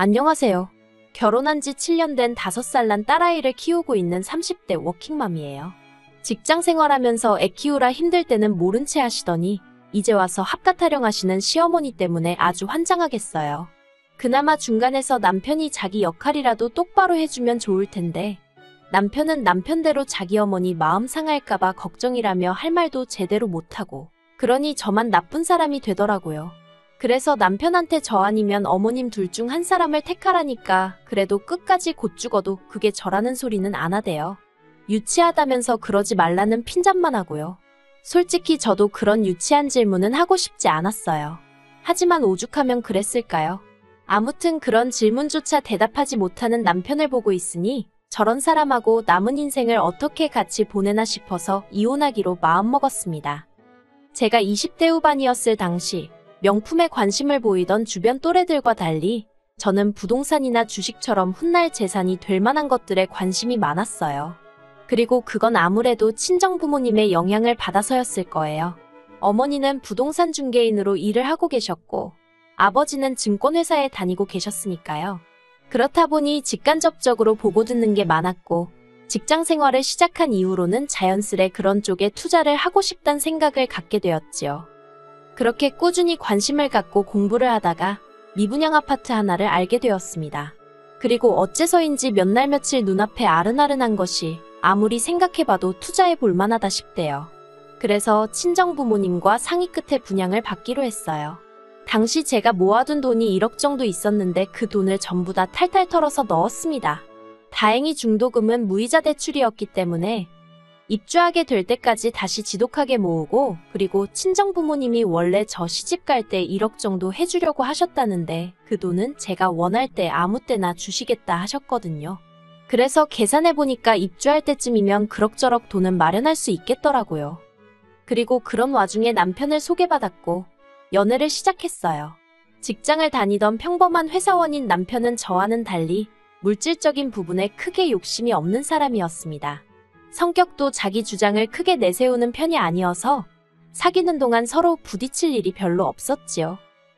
안녕하세요. 결혼한 지 7년 된 5살 난 딸아이를 키우고 있는 30대 워킹맘이에요. 직장 생활하면서 애 키우라 힘들 때는 모른 채 하시더니 이제 와서 합가 타령하시는 시어머니 때문에 아주 환장하겠어요. 그나마 중간에서 남편이 자기 역할이라도 똑바로 해주면 좋을 텐데 남편은 남편대로 자기 어머니 마음 상할까봐 걱정이라며 할 말도 제대로 못하고 그러니 저만 나쁜 사람이 되더라고요. 그래서 남편한테 저 아니면 어머님 둘 중 한 사람을 택하라니까 그래도 끝까지 곧 죽어도 그게 저라는 소리는 안 하대요. 유치하다면서 그러지 말라는 핀잔만 하고요. 솔직히 저도 그런 유치한 질문은 하고 싶지 않았어요. 하지만 오죽하면 그랬을까요? 아무튼 그런 질문조차 대답하지 못하는 남편을 보고 있으니 저런 사람하고 남은 인생을 어떻게 같이 보내나 싶어서 이혼하기로 마음먹었습니다. 제가 20대 후반이었을 당시 명품에 관심을 보이던 주변 또래들과 달리 저는 부동산이나 주식처럼 훗날 재산이 될 만한 것들에 관심이 많았어요. 그리고 그건 아무래도 친정부모님의 영향을 받아서였을 거예요. 어머니는 부동산 중개인으로 일을 하고 계셨고 아버지는 증권회사에 다니고 계셨으니까요. 그렇다 보니 직간접적으로 보고 듣는 게 많았고 직장 생활을 시작한 이후로는 자연스레 그런 쪽에 투자를 하고 싶다는 생각을 갖게 되었지요. 그렇게 꾸준히 관심을 갖고 공부를 하다가 미분양 아파트 하나를 알게 되었습니다. 그리고 어째서인지 몇 날 며칠 눈앞에 아른아른한 것이 아무리 생각해봐도 투자해 볼 만하다 싶대요. 그래서 친정부모님과 상의 끝에 분양을 받기로 했어요. 당시 제가 모아둔 돈이 1억 정도 있었는데 그 돈을 전부 다 탈탈 털어서 넣었습니다. 다행히 중도금은 무이자 대출이었기 때문에 입주하게 될 때까지 다시 지독하게 모으고 그리고 친정부모님이 원래 저 시집갈 때 1억 정도 해주려고 하셨다는데 그 돈은 제가 원할 때 아무 때나 주시겠다 하셨거든요. 그래서 계산해보니까 입주할 때쯤이면 그럭저럭 돈은 마련할 수 있겠더라고요. 그리고 그런 와중에 남편을 소개받았고 연애를 시작했어요. 직장을 다니던 평범한 회사원인 남편은 저와는 달리 물질적인 부분에 크게 욕심이 없는 사람이었습니다. 성격도 자기 주장을 크게 내세우는 편이 아니어서 사귀는 동안 서로 부딪힐 일이 별로 없었지요.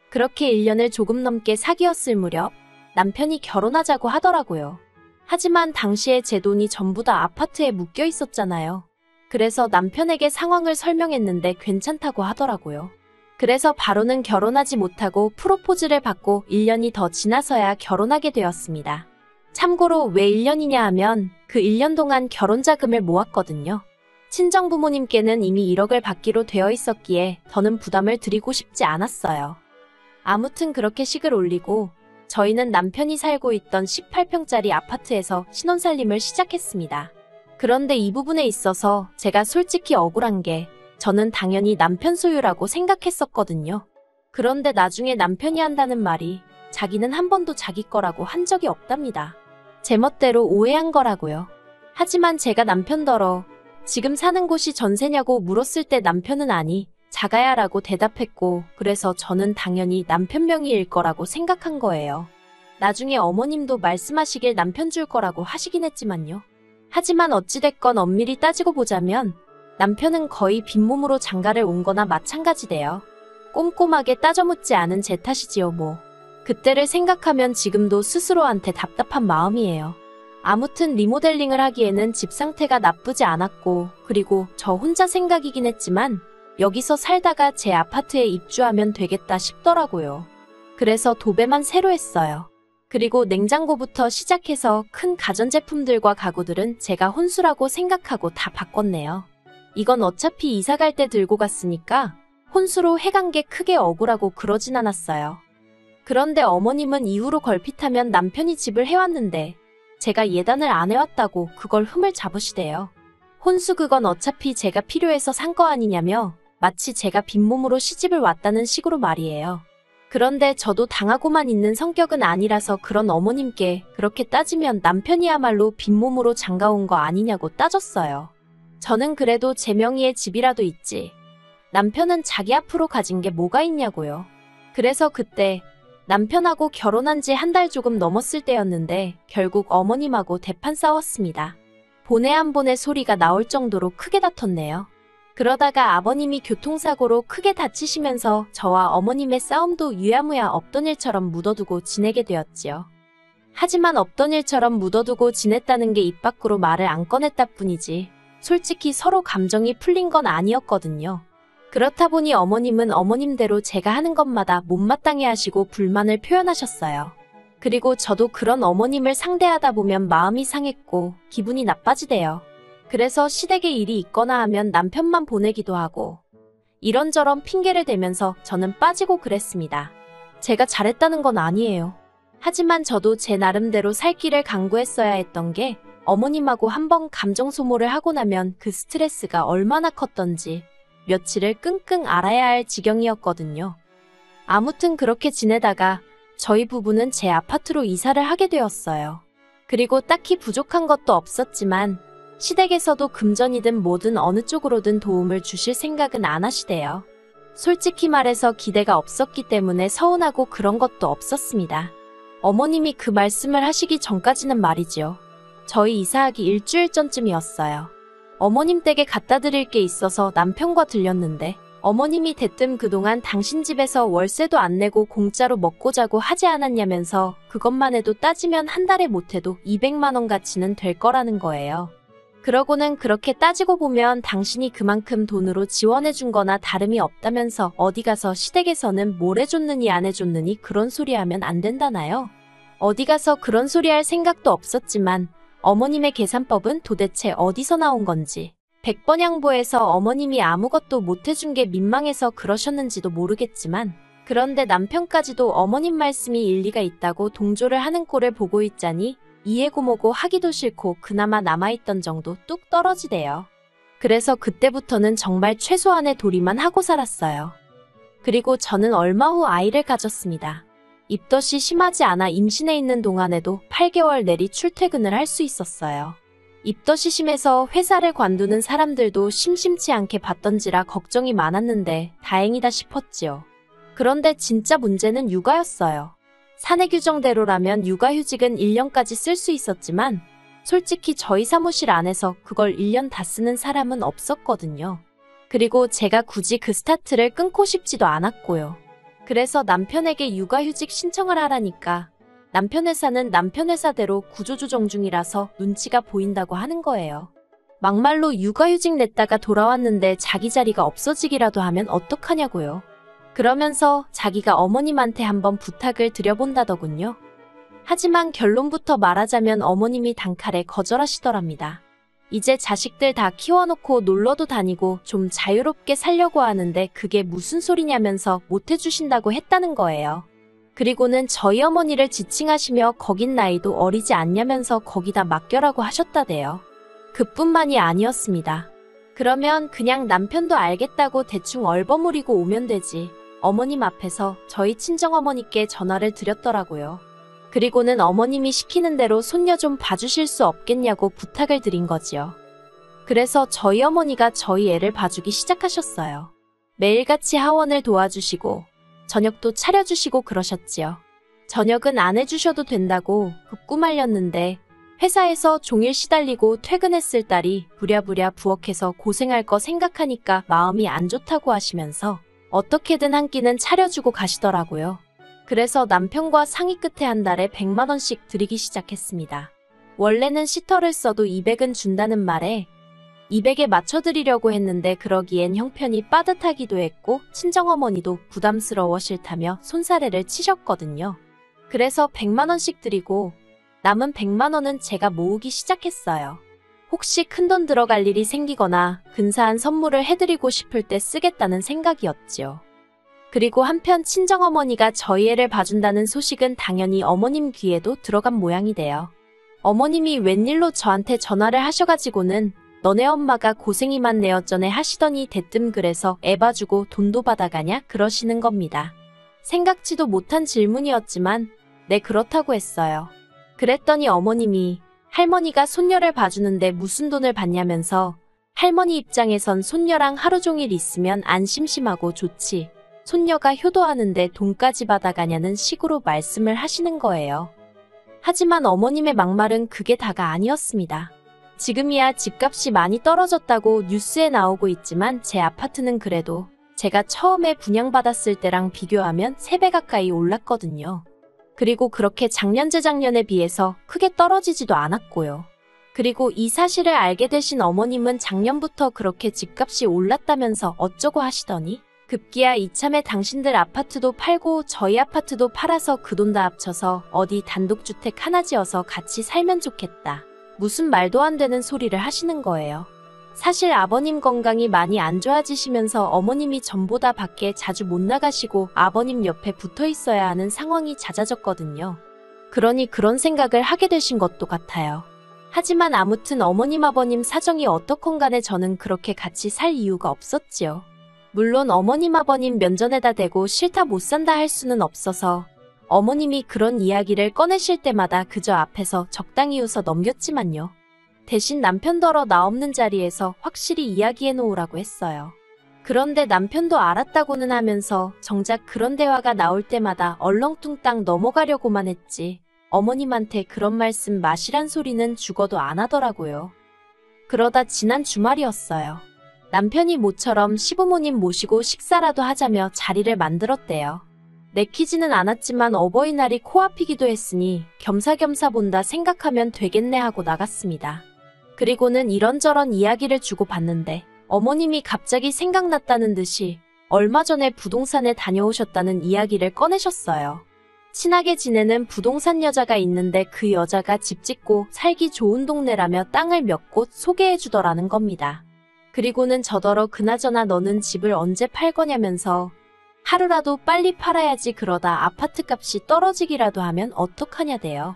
그렇게 1년을 조금 넘게 사귀었을 무렵 남편이 결혼하자고 하더라고요. 하지만 당시에 제 돈이 전부 다 아파트에 묶여 있었잖아요. 그래서 남편에게 상황을 설명했는데 괜찮다고 하더라고요. 그래서 바로는 결혼하지 못하고 프로포즈를 받고 1년이 더 지나서야 결혼하게 되었습니다. 참고로 왜 1년이냐 하면 그 1년 동안 결혼자금을 모았거든요. 친정부모님께는 이미 1억을 받기로 되어 있었기에 더는 부담을 드리고 싶지 않았어요. 아무튼 그렇게 식을 올리고 저희는 남편이 살고 있던 18평짜리 아파트에서 신혼살림을 시작했습니다. 그런데 이 부분에 있어서 제가 솔직히 억울한 게 저는 당연히 남편 소유라고 생각했었거든요. 그런데 나중에 남편이 한다는 말이 자기는 한 번도 자기 거라고 한 적이 없답니다. 제멋대로 오해한 거라고요. 하지만 제가 남편더러 지금 사는 곳이 전세냐고 물었을 때 남편은 아니, 자가야 라고 대답했고 그래서 저는 당연히 남편 명의일 거라고 생각한 거예요. 나중에 어머님도 말씀하시길 남편 줄 거라고 하시긴 했지만요. 하지만 어찌됐건 엄밀히 따지고 보자면 남편은 거의 빈몸으로 장가를 온 거나 마찬가지대요. 꼼꼼하게 따져묻지 않은 제 탓이지요 뭐. 그때를 생각하면 지금도 스스로한테 답답한 마음이에요. 아무튼 리모델링을 하기에는 집 상태가 나쁘지 않았고 그리고 저 혼자 생각이긴 했지만 여기서 살다가 제 아파트에 입주하면 되겠다 싶더라고요. 그래서 도배만 새로 했어요. 그리고 냉장고부터 시작해서 큰 가전제품들과 가구들은 제가 혼수라고 생각하고 다 바꿨네요. 이건 어차피 이사 갈 때 들고 갔으니까 혼수로 해간 게 크게 억울하고 그러진 않았어요. 그런데 어머님은 이후로 걸핏하면 남편이 집을 해왔는데 제가 예단을 안 해왔다고 그걸 흠을 잡으시대요. 혼수 그건 어차피 제가 필요해서 산 거 아니냐며 마치 제가 빈몸으로 시집을 왔다는 식으로 말이에요. 그런데 저도 당하고만 있는 성격은 아니라서 그런 어머님께 그렇게 따지면 남편이야말로 빈몸으로 장가온 거 아니냐고 따졌어요. 저는 그래도 제 명의의 집이라도 있지. 남편은 자기 앞으로 가진 게 뭐가 있냐고요. 그래서 그때 남편하고 결혼한 지 한 달 조금 넘었을 때였는데 결국 어머님하고 대판 싸웠습니다. 보내 안 보내 소리가 나올 정도로 크게 다퉜네요. 그러다가 아버님이 교통사고로 크게 다치시면서 저와 어머님의 싸움도 유야무야 없던 일처럼 묻어두고 지내게 되었지요. 하지만 없던 일처럼 묻어두고 지냈다는 게 입 밖으로 말을 안 꺼냈다 뿐이지 솔직히 서로 감정이 풀린 건 아니었거든요. 그렇다 보니 어머님은 어머님대로 제가 하는 것마다 못마땅해 하시고 불만을 표현하셨어요. 그리고 저도 그런 어머님을 상대하다 보면 마음이 상했고 기분이 나빠지대요. 그래서 시댁에 일이 있거나 하면 남편만 보내기도 하고 이런저런 핑계를 대면서 저는 빠지고 그랬습니다. 제가 잘했다는 건 아니에요. 하지만 저도 제 나름대로 살 길을 강구했어야 했던 게 어머님하고 한번 감정 소모를 하고 나면 그 스트레스가 얼마나 컸던지 며칠을 끙끙 앓아야 할 지경이었거든요. 아무튼 그렇게 지내다가 저희 부부는 제 아파트로 이사를 하게 되었어요. 그리고 딱히 부족한 것도 없었지만 시댁에서도 금전이든 뭐든 어느 쪽으로든 도움을 주실 생각은 안 하시대요. 솔직히 말해서 기대가 없었기 때문에 서운하고 그런 것도 없었습니다. 어머님이 그 말씀을 하시기 전까지는 말이지요. 저희 이사하기 일주일 전쯤이었어요. 어머님 댁에 갖다 드릴 게 있어서 남편과 들렸는데 어머님이 대뜸 그동안 당신 집에서 월세도 안 내고 공짜로 먹고 자고 하지 않았냐면서 그것만 해도 따지면 한 달에 못해도 200만 원 가치는 될 거라는 거예요. 그러고는 그렇게 따지고 보면 당신이 그만큼 돈으로 지원해 준 거나 다름이 없다면서 어디 가서 시댁에서는 뭘 해줬느니 안 해줬느니 그런 소리 하면 안 된다나요? 어디 가서 그런 소리 할 생각도 없었지만 어머님의 계산법은 도대체 어디서 나온 건지 100번 양보해서 어머님이 아무것도 못 해준 게 민망해서 그러셨는지도 모르겠지만 그런데 남편까지도 어머님 말씀이 일리가 있다고 동조를 하는 꼴을 보고 있자니 이해고 뭐고 하기도 싫고 그나마 남아있던 정도 뚝 떨어지대요. 그래서 그때부터는 정말 최소한의 도리만 하고 살았어요. 그리고 저는 얼마 후 아이를 가졌습니다. 입덧이 심하지 않아 임신해 있는 동안에도 8개월 내리 출퇴근을 할 수 있었어요. 입덧이 심해서 회사를 관두는 사람들도 심심치 않게 봤던지라 걱정이 많았는데 다행이다 싶었지요. 그런데 진짜 문제는 육아였어요. 사내 규정대로라면 육아휴직은 1년까지 쓸 수 있었지만 솔직히 저희 사무실 안에서 그걸 1년 다 쓰는 사람은 없었거든요. 그리고 제가 굳이 그 스타트를 끊고 싶지도 않았고요. 그래서 남편에게 육아휴직 신청을 하라니까 남편 회사는 남편 회사대로 구조조정 중이라서 눈치가 보인다고 하는 거예요. 막말로 육아휴직 냈다가 돌아왔는데 자기 자리가 없어지기라도 하면 어떡하냐고요. 그러면서 자기가 어머님한테 한번 부탁을 드려본다더군요. 하지만 결론부터 말하자면 어머님이 단칼에 거절하시더랍니다. 이제 자식들 다 키워놓고 놀러도 다니고 좀 자유롭게 살려고 하는데 그게 무슨 소리냐면서 못해주신다고 했다는 거예요. 그리고는 저희 어머니를 지칭하시며 거긴 나이도 어리지 않냐면서 거기다 맡겨라고 하셨다대요. 그뿐만이 아니었습니다. 그러면 그냥 남편도 알겠다고 대충 얼버무리고 오면 되지. 어머님 앞에서 저희 친정어머니께 전화를 드렸더라고요. 그리고는 어머님이 시키는 대로 손녀 좀 봐주실 수 없겠냐고 부탁을 드린 거지요. 그래서 저희 어머니가 저희 애를 봐주기 시작하셨어요. 매일같이 하원을 도와주시고 저녁도 차려주시고 그러셨지요. 저녁은 안 해주셔도 된다고 급구 말렸는데 회사에서 종일 시달리고 퇴근했을 딸이 부랴부랴 부엌에서 고생할 거 생각하니까 마음이 안 좋다고 하시면서 어떻게든 한 끼는 차려주고 가시더라고요. 그래서 남편과 상의 끝에 한 달에 100만 원씩 드리기 시작했습니다. 원래는 시터를 써도 200은 준다는 말에 200에 맞춰드리려고 했는데 그러기엔 형편이 빠듯하기도 했고 친정어머니도 부담스러워 싫다며 손사래를 치셨거든요. 그래서 100만 원씩 드리고 남은 100만 원은 제가 모으기 시작했어요. 혹시 큰돈 들어갈 일이 생기거나 근사한 선물을 해드리고 싶을 때 쓰겠다는 생각이었지요. 그리고 한편 친정어머니가 저희 애를 봐준다는 소식은 당연히 어머님 귀에도 들어간 모양이 돼요. 어머님이 웬일로 저한테 전화를 하셔가지고는 너네 엄마가 고생이 많네요 전에 하시더니 대뜸 그래서 애 봐주고 돈도 받아가냐 그러시는 겁니다. 생각지도 못한 질문이었지만 네 그렇다고 했어요. 그랬더니 어머님이 할머니가 손녀를 봐주는데 무슨 돈을 받냐면서 할머니 입장에선 손녀랑 하루 종일 있으면 안 심심하고 좋지. 손녀가 효도하는데 돈까지 받아가냐는 식으로 말씀을 하시는 거예요. 하지만 어머님의 막말은 그게 다가 아니었습니다. 지금이야 집값이 많이 떨어졌다고 뉴스에 나오고 있지만 제 아파트는 그래도 제가 처음에 분양받았을 때랑 비교하면 3배 가까이 올랐거든요. 그리고 그렇게 작년 재작년에 비해서 크게 떨어지지도 않았고요. 그리고 이 사실을 알게 되신 어머님은 작년부터 그렇게 집값이 올랐다면서 어쩌고 하시더니 급기야 이참에 당신들 아파트도 팔고 저희 아파트도 팔아서 그 돈 다 합쳐서 어디 단독주택 하나 지어서 같이 살면 좋겠다. 무슨 말도 안 되는 소리를 하시는 거예요. 사실 아버님 건강이 많이 안 좋아지시면서 어머님이 전보다 밖에 자주 못 나가시고 아버님 옆에 붙어 있어야 하는 상황이 잦아졌거든요. 그러니 그런 생각을 하게 되신 것도 같아요. 하지만 아무튼 어머님 아버님 사정이 어떻건 간에 저는 그렇게 같이 살 이유가 없었지요. 물론 어머님 아버님 면전에다 대고 싫다 못 산다 할 수는 없어서 어머님이 그런 이야기를 꺼내실 때마다 그저 앞에서 적당히 웃어 넘겼지만요. 대신 남편더러 나 없는 자리에서 확실히 이야기해 놓으라고 했어요. 그런데 남편도 알았다고는 하면서 정작 그런 대화가 나올 때마다 얼렁뚱땅 넘어가려고만 했지 어머님한테 그런 말씀 마시란 소리는 죽어도 안 하더라고요. 그러다 지난 주말이었어요. 남편이 모처럼 시부모님 모시고 식사라도 하자며 자리를 만들었대요. 내키지는 않았지만 어버이날이 코앞이기도 했으니 겸사겸사 본다 생각하면 되겠네 하고 나갔습니다. 그리고는 이런저런 이야기를 주고받는데 어머님이 갑자기 생각났다는 듯이 얼마 전에 부동산에 다녀오셨다는 이야기를 꺼내셨어요. 친하게 지내는 부동산 여자가 있는데 그 여자가 집 짓고 살기 좋은 동네라며 땅을 몇 곳 소개해주더라는 겁니다. 그리고는 저더러 그나저나 너는 집을 언제 팔 거냐면서 하루라도 빨리 팔아야지 그러다 아파트값이 떨어지기라도 하면 어떡하냐대요.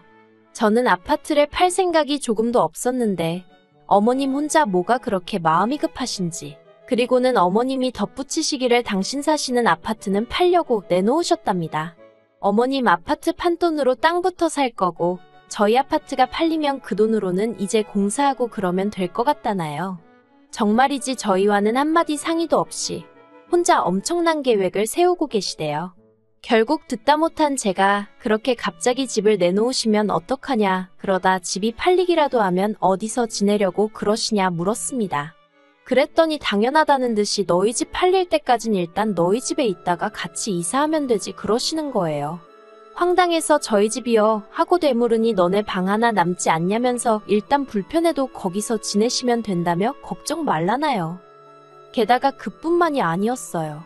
저는 아파트를 팔 생각이 조금도 없었는데 어머님 혼자 뭐가 그렇게 마음이 급하신지 그리고는 어머님이 덧붙이시기를 당신 사시는 아파트는 팔려고 내놓으셨답니다. 어머님 아파트 판돈으로 땅부터 살 거고 저희 아파트가 팔리면 그 돈으로는 이제 공사하고 그러면 될 것 같다나요. 정말이지 저희와는 한마디 상의도 없이 혼자 엄청난 계획을 세우고 계시대요. 결국 듣다 못한 제가 그렇게 갑자기 집을 내놓으시면 어떡하냐 그러다 집이 팔리기라도 하면 어디서 지내려고 그러시냐 물었습니다. 그랬더니 당연하다는 듯이 너희 집 팔릴 때까진 일단 너희 집에 있다가 같이 이사하면 되지 그러시는 거예요. 황당해서 저희 집이요 하고 되물으니 너네 방 하나 남지 않냐면서 일단 불편해도 거기서 지내시면 된다며 걱정 말라나요. 게다가 그뿐만이 아니었어요.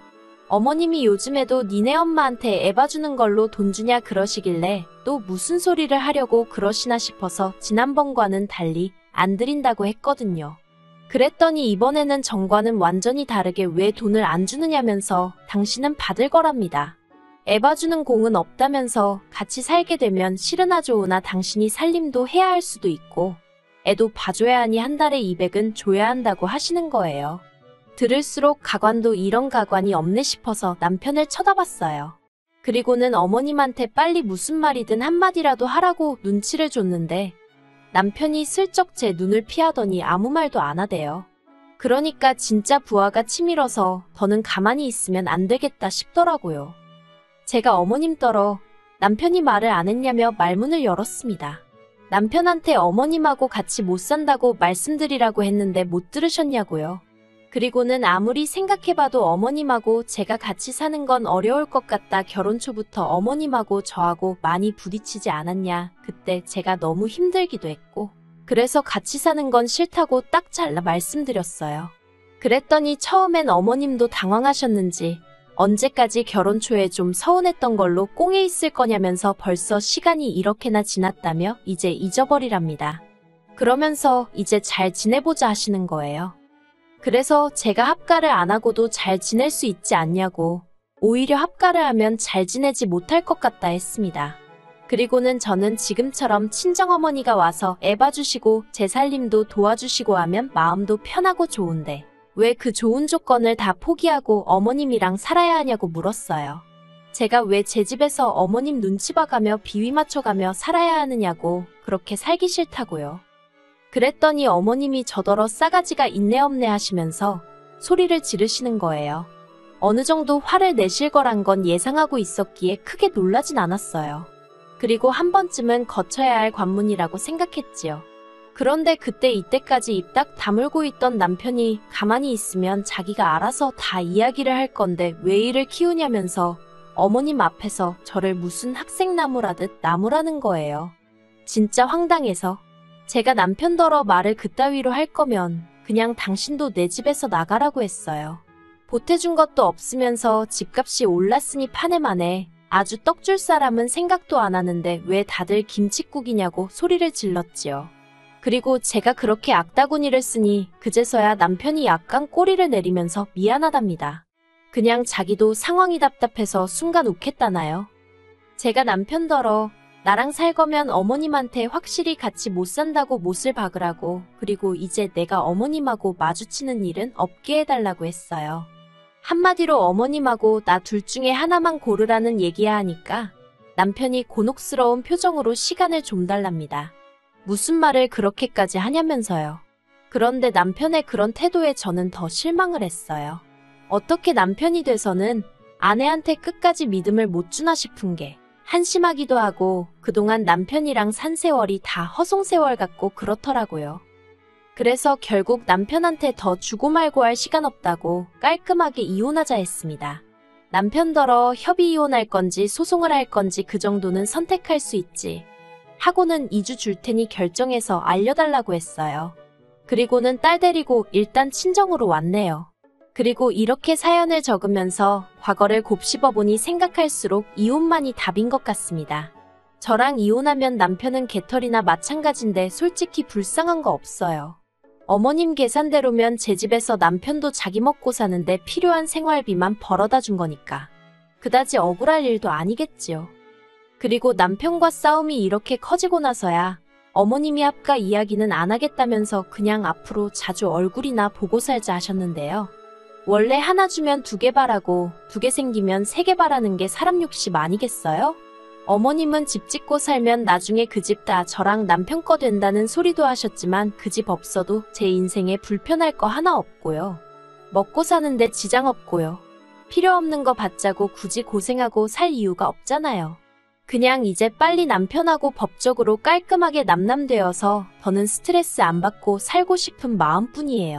어머님이 요즘에도 니네 엄마한테 애 봐주는 걸로 돈 주냐 그러시길래 또 무슨 소리를 하려고 그러시나 싶어서 지난번과는 달리 안 드린다고 했거든요. 그랬더니 이번에는 전과는 완전히 다르게 왜 돈을 안 주느냐면서 당신은 받을 거랍니다. 애 봐주는 공은 없다면서 같이 살게 되면 싫으나 좋으나 당신이 살림도 해야 할 수도 있고 애도 봐줘야 하니 한 달에 200은 줘야 한다고 하시는 거예요. 들을수록 가관도 이런 가관이 없네 싶어서 남편을 쳐다봤어요. 그리고는 어머님한테 빨리 무슨 말이든 한마디라도 하라고 눈치를 줬는데 남편이 슬쩍 제 눈을 피하더니 아무 말도 안 하대요. 그러니까 진짜 부하가 치밀어서 더는 가만히 있으면 안 되겠다 싶더라고요. 제가 어머님 떨어 남편이 말을 안 했냐며 말문을 열었습니다. 남편한테 어머님하고 같이 못 산다고 말씀드리라고 했는데 못 들으셨냐고요. 그리고는 아무리 생각해봐도 어머님하고 제가 같이 사는 건 어려울 것 같다. 결혼 초부터 어머님하고 저하고 많이 부딪히지 않았냐. 그때 제가 너무 힘들기도 했고 그래서 같이 사는 건 싫다고 딱 잘라 말씀드렸어요. 그랬더니 처음엔 어머님도 당황하셨는지 언제까지 결혼 초에 좀 서운했던 걸로 꽁에 있을 거냐면서 벌써 시간이 이렇게나 지났다며 이제 잊어버리랍니다. 그러면서 이제 잘 지내보자 하시는 거예요. 그래서 제가 합가를 안 하고도 잘 지낼 수 있지 않냐고 오히려 합가를 하면 잘 지내지 못할 것 같다 했습니다. 그리고는 저는 지금처럼 친정어머니가 와서 애 봐주시고 제 살림도 도와주시고 하면 마음도 편하고 좋은데 왜 그 좋은 조건을 다 포기하고 어머님이랑 살아야 하냐고 물었어요. 제가 왜 제 집에서 어머님 눈치 봐가며 비위 맞춰가며 살아야 하느냐고 그렇게 살기 싫다고요. 그랬더니 어머님이 저더러 싸가지가 있네 없네 하시면서 소리를 지르시는 거예요. 어느 정도 화를 내실 거란 건 예상하고 있었기에 크게 놀라진 않았어요. 그리고 한 번쯤은 거쳐야 할 관문이라고 생각했지요. 그런데 그때 이때까지 입 딱 다물고 있던 남편이 가만히 있으면 자기가 알아서 다 이야기를 할 건데 왜 이를 키우냐면서 어머님 앞에서 저를 무슨 학생나무라듯 나무라는 거예요. 진짜 황당해서 제가 남편더러 말을 그따위로 할 거면 그냥 당신도 내 집에서 나가라고 했어요. 보태준 것도 없으면서 집값이 올랐으니 파내만해. 아주 떡 줄 사람은 생각도 안 하는데 왜 다들 김칫국이냐고 소리를 질렀지요. 그리고 제가 그렇게 악다구니를 쓰니 그제서야 남편이 약간 꼬리를 내리면서 미안하답니다. 그냥 자기도 상황이 답답해서 순간 욱했다나요. 제가 남편더러 나랑 살 거면 어머님한테 확실히 같이 못 산다고 못을 박으라고, 그리고 이제 내가 어머님하고 마주치는 일은 없게 해달라고 했어요. 한마디로 어머님하고 나 둘 중에 하나만 고르라는 얘기야 하니까 남편이 곤혹스러운 표정으로 시간을 좀 달랍니다. 무슨 말을 그렇게까지 하냐면서요. 그런데 남편의 그런 태도에 저는 더 실망을 했어요. 어떻게 남편이 돼서는 아내한테 끝까지 믿음을 못 주나 싶은 게 한심하기도 하고, 그동안 남편이랑 산 세월이 다 허송세월 같고 그렇더라고요. 그래서 결국 남편한테 더 주고 말고 할 시간 없다고 깔끔하게 이혼하자 했습니다. 남편더러 협의 이혼할 건지 소송을 할 건지 그 정도는 선택할 수 있지 하고는 2주 줄 테니 결정해서 알려달라고 했어요. 그리고는 딸 데리고 일단 친정으로 왔네요. 그리고 이렇게 사연을 적으면서 과거를 곱씹어보니 생각할수록 이혼만이 답인 것 같습니다. 저랑 이혼하면 남편은 개털이나 마찬가지인데 솔직히 불쌍한 거 없어요. 어머님 계산대로면 제 집에서 남편도 자기 먹고 사는데 필요한 생활비만 벌어다 준 거니까 그다지 억울할 일도 아니겠지요. 그리고 남편과 싸움이 이렇게 커지고 나서야 어머님이 합가 이야기는 안 하겠다면서 그냥 앞으로 자주 얼굴이나 보고 살자 하셨는데요. 원래 하나 주면 2개 바라고 2개 생기면 3개 바라는 게 사람 욕심 아니겠어요? 어머님은 집 짓고 살면 나중에 그 집 다 저랑 남편 거 된다는 소리도 하셨지만 그 집 없어도 제 인생에 불편할 거 하나 없고요. 먹고 사는데 지장 없고요. 필요 없는 거 받자고 굳이 고생하고 살 이유가 없잖아요. 그냥 이제 빨리 남편하고 법적으로 깔끔하게 남남되어서 더는 스트레스 안 받고 살고 싶은 마음뿐이에요.